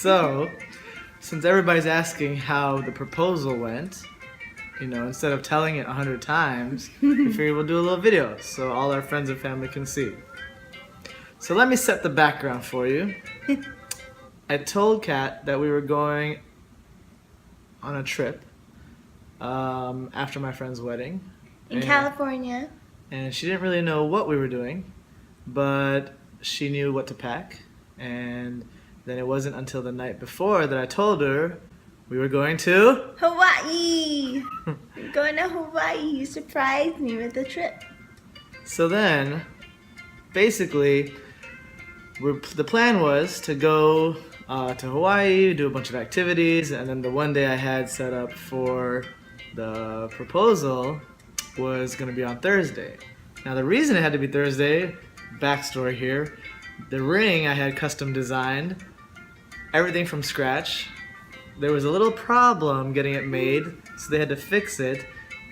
So, since everybody's asking how the proposal went, instead of telling it 100 times, we figured we'll do a little video so all our friends and family can see. So let me set the background for you. I told Kat that we were going on a trip after my friend's wedding. In California. And she didn't really know what we were doing, but she knew what to pack. And then it wasn't until the night before that I told her we were going to Hawaii! We're going to Hawaii. You surprised me with the trip. So then, basically, the plan was to go to Hawaii, do a bunch of activities, and then the one day I had set up for the proposal was going to be on Thursday. Now the reason it had to be Thursday, backstory here, the ring I had custom designed, everything from scratch. There was a little problem getting it made, so they had to fix it,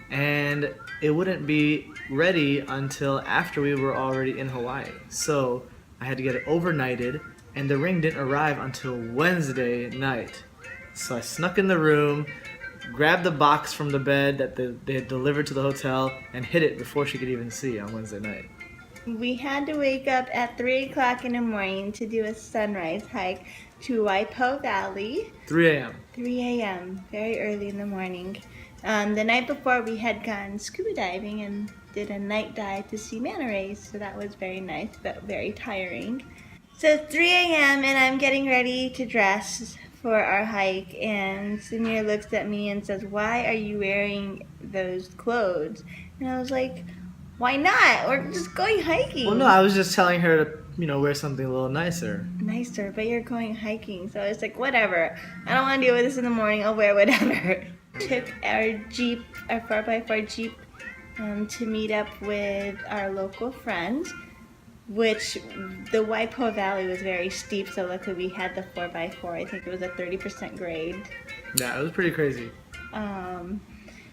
and it wouldn't be ready until after we were already in Hawaii. So I had to get it overnighted, and the ring didn't arrive until Wednesday night. So I snuck in the room, grabbed the box from the bed that they had delivered to the hotel, and hid it before she could even see on Wednesday night. We had to wake up at 3 o'clock in the morning to do a sunrise hike to Waipo Valley. 3 a.m. 3 a.m., very early in the morning. The night before we had gone scuba diving and did a night dive to see manta rays, so that was very nice but very tiring. So 3 a.m. and I'm getting ready to dress for our hike, and Samir looks at me and says, "Why are you wearing those clothes?" And I was like, "Why not? We're just going hiking." Well, no, I was just telling her to, wear something a little nicer. Nicer, but you're going hiking, so it's like, whatever. I don't want to deal with this in the morning. I'll wear whatever. Took our Jeep, our 4x4 Jeep, to meet up with our local friends, which the Waipo Valley was very steep, so luckily we had the 4x4. I think it was a 30% grade. Yeah, it was pretty crazy.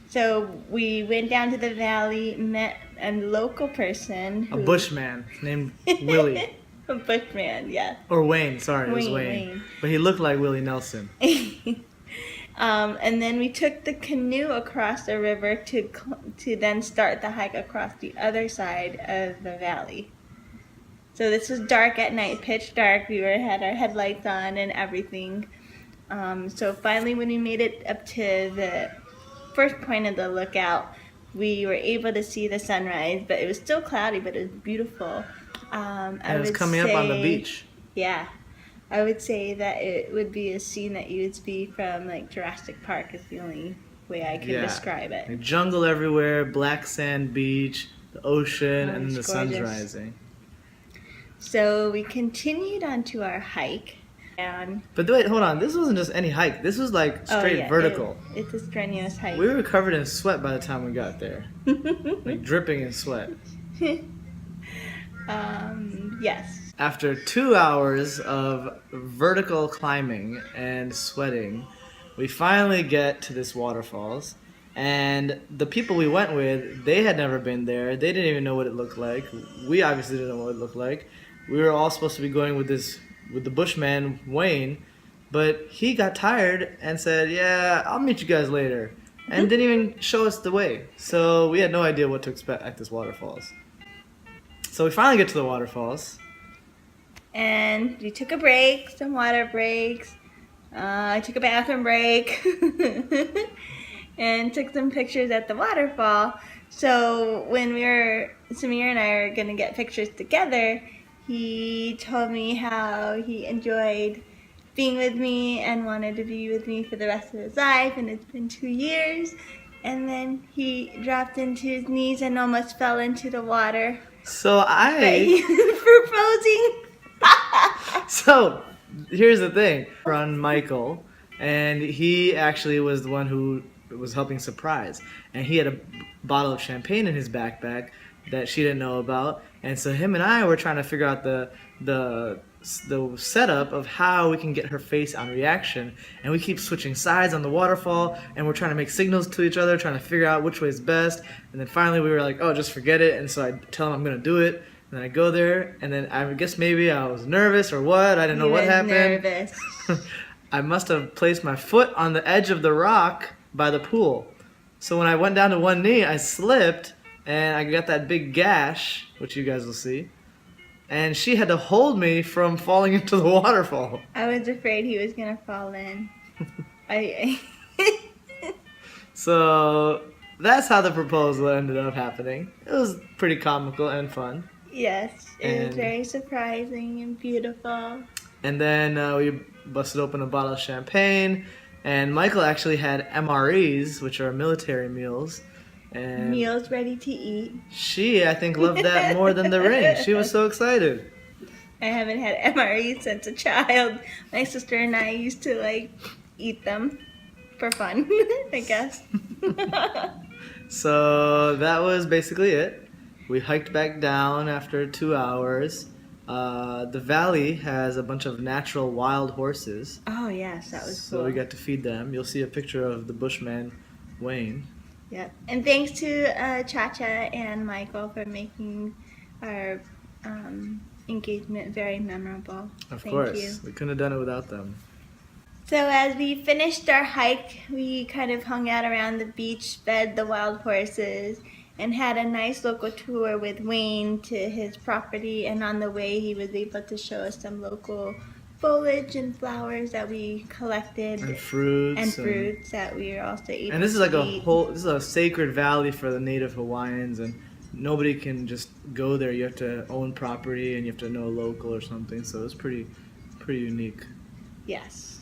So we went down to the valley, met a local person. A bushman named Willie. A bushman, yeah. Or Wayne, sorry, it was Wayne. Wayne. But he looked like Willie Nelson. And then we took the canoe across the river to then start the hike across the other side of the valley. So this was dark at night, pitch dark. We had our headlights on and everything. So finally when we made it up to the first point of the lookout, we were able to see the sunrise, but it was still cloudy, but it was beautiful. And it was coming up on the beach. Yeah. I would say that it would be a scene that you would see from like Jurassic Park is the only way I can describe it. Like jungle everywhere, black sand beach, the ocean, and the sun's gorgeous. rising. So we continued on to our hike. But wait, hold on. This wasn't just any hike. This was like straight vertical. It's a strenuous hike. We were covered in sweat by the time we got there. Like dripping in sweat. Yes. After 2 hours of vertical climbing and sweating, we finally get to this waterfalls. And the people we went with, they had never been there. They didn't even know what it looked like. We obviously didn't know what it looked like. We were all supposed to be going with the bushman, Wayne, but he got tired and said, "Yeah, I'll meet you guys later," and didn't even show us the way. So we had no idea what to expect at this waterfalls. So we finally get to the waterfalls. And we took a break, some water breaks. I took a bathroom break and took some pictures at the waterfall. So when Samir and I are going to get pictures together, he told me how he enjoyed being with me and wanted to be with me for the rest of his life, and it's been 2 years. And then he dropped into his knees and almost fell into the water. So He's proposing. So here's the thing. Run Michael, and he actually was the one who was helping surprise, and he had a bottle of champagne in his backpack that she didn't know about, and so him and I were trying to figure out the setup of how we can get her face on reaction, and we keep switching sides on the waterfall, and we're trying to make signals to each other, trying to figure out which way is best, and then finally we were like, "Oh, just forget it," and so I tell him I'm gonna do it. And then I go there, and then I guess maybe I was nervous or what. I didn't know what happened. Nervous. I must have placed my foot on the edge of the rock by the pool. So when I went down to one knee, I slipped and I got that big gash, which you guys will see. And she had to hold me from falling into the waterfall. I was afraid he was gonna fall in. I So that's how the proposal ended up happening. It was pretty comical and fun. Yes, it was And- very surprising and beautiful. And then we busted open a bottle of champagne. And Michael actually had MREs, which are military meals. And Meals ready to eat. she, I think, loved that more than the ring. She was so excited. I haven't had MRE since a child. My sister and I used to like eat them for fun, I guess. So that was basically it. We hiked back down after 2 hours. The valley has a bunch of natural wild horses. Oh yes, that was So cool. we got to feed them. You'll see a picture of the Bushman, Wayne. Yep. And thanks to Chacha and Michael for making our engagement very memorable. Of Thank course. you. We couldn't have done it without them. So as we finished our hike, we kind of hung out around the beach, fed the wild horses, and had a nice local tour with Wayne to his property. And on the way, he was able to show us some local foliage and flowers that we collected And fruits. and fruits that we were also able And this is to like a eat. whole, this is a sacred valley for the native Hawaiians, and nobody can just go there. You have to own property and you have to know a local or something. So it's pretty unique. Yes.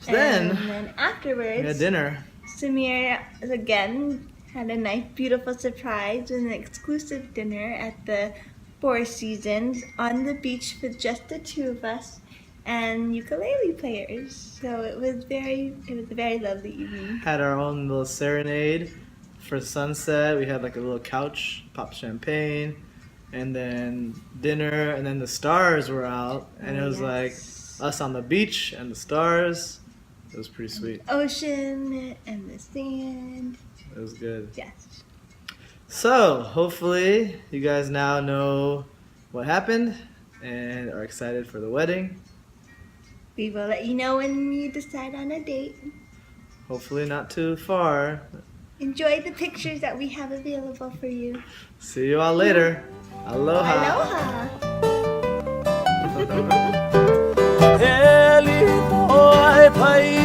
So then, and then afterwards, we had dinner. Samir again had a nice, beautiful surprise with an exclusive dinner at the Four Seasons on the beach with just the two of us and ukulele players. So it was a very lovely evening. Had our own little serenade for sunset. We had like a little couch, popped champagne, and then dinner, and then the stars were out, and it was like us on the beach and the stars. It was pretty sweet. Ocean and the sand. It was good. Yes. So, hopefully, you guys now know what happened and are excited for the wedding. We will let you know when we decide on a date. Hopefully, not too far. Enjoy the pictures that we have available for you. See you all later. Aloha. Aloha. Heli moi pai